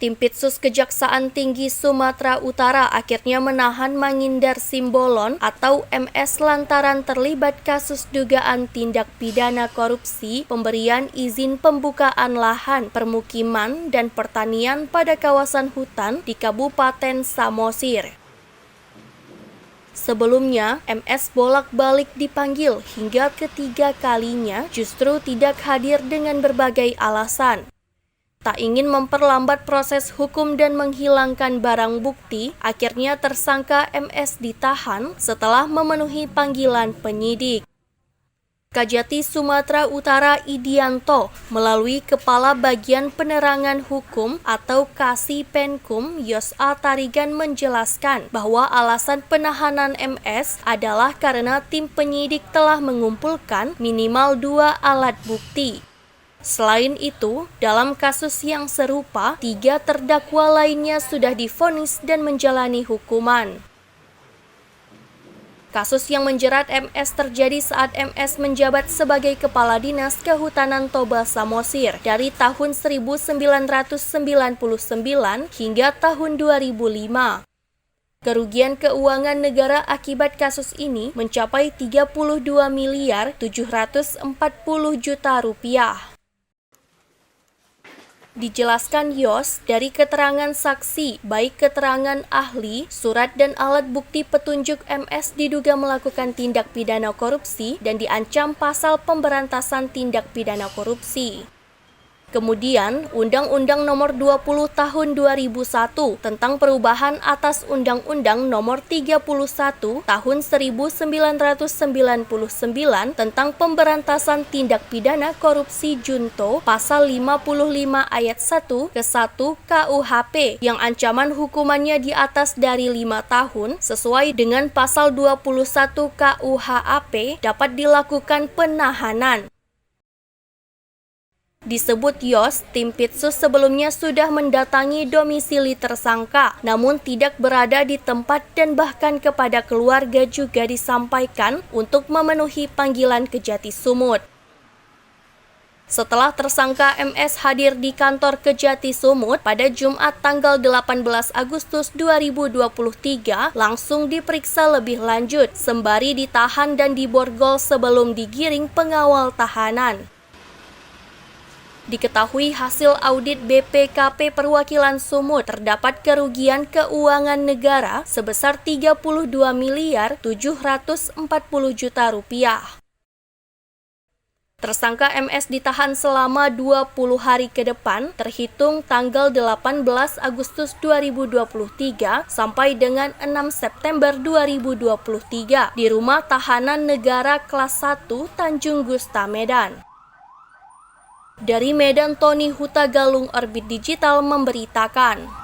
Tim Pitsus Kejaksaan Tinggi Sumatera Utara akhirnya menahan Mangindar Simbolon atau MS lantaran terlibat kasus dugaan tindak pidana korupsi pemberian izin pembukaan lahan, permukiman, dan pertanian pada kawasan hutan di Kabupaten Samosir. Sebelumnya, MS bolak-balik dipanggil hingga ketiga kalinya justru tidak hadir dengan berbagai alasan. Tak ingin memperlambat proses hukum dan menghilangkan barang bukti, akhirnya tersangka MS ditahan setelah memenuhi panggilan penyidik. Kajati Sumatera Utara Idianto melalui Kepala Bagian Penerangan Hukum atau Kasipenkum Yos.A. Tarigan menjelaskan bahwa alasan penahanan MS adalah karena tim penyidik telah mengumpulkan minimal 2 alat bukti. Selain itu, dalam kasus yang serupa, 3 terdakwa lainnya sudah divonis dan menjalani hukuman. Kasus yang menjerat MS terjadi saat MS menjabat sebagai Kepala Dinas Kehutanan Toba Samosir dari tahun 1999 hingga tahun 2005. Kerugian keuangan negara akibat kasus ini mencapai 32 miliar 740 juta rupiah. Dijelaskan Yos, dari keterangan saksi, baik keterangan ahli, surat dan alat bukti petunjuk MS diduga melakukan tindak pidana korupsi dan diancam pasal pemberantasan tindak pidana korupsi. Kemudian, Undang-Undang Nomor 20 Tahun 2001 tentang perubahan atas Undang-Undang Nomor 31 Tahun 1999 tentang pemberantasan tindak pidana korupsi Junto Pasal 55 Ayat 1 ke 1 KUHP yang ancaman hukumannya di atas dari 5 tahun sesuai dengan Pasal 21 KUHAP dapat dilakukan penahanan. Disebut Yos, tim Pitsus sebelumnya sudah mendatangi domisili tersangka, namun tidak berada di tempat dan bahkan kepada keluarga juga disampaikan untuk memenuhi panggilan Kejati Sumut. Setelah tersangka MS hadir di kantor Kejati Sumut pada Jumat tanggal 18 Agustus 2023, langsung diperiksa lebih lanjut, sembari ditahan dan diborgol sebelum digiring pengawal tahanan. Diketahui hasil audit BPKP Perwakilan Sumut terdapat kerugian keuangan negara sebesar 32 miliar 740 juta rupiah. Tersangka MS ditahan selama 20 hari ke depan terhitung tanggal 18 Agustus 2023 sampai dengan 6 September 2023 di Rumah Tahanan Negara Kelas 1 Tanjung Gusta, Medan. Dari Medan, Tony Hutagalung, Orbit Digital memberitakan.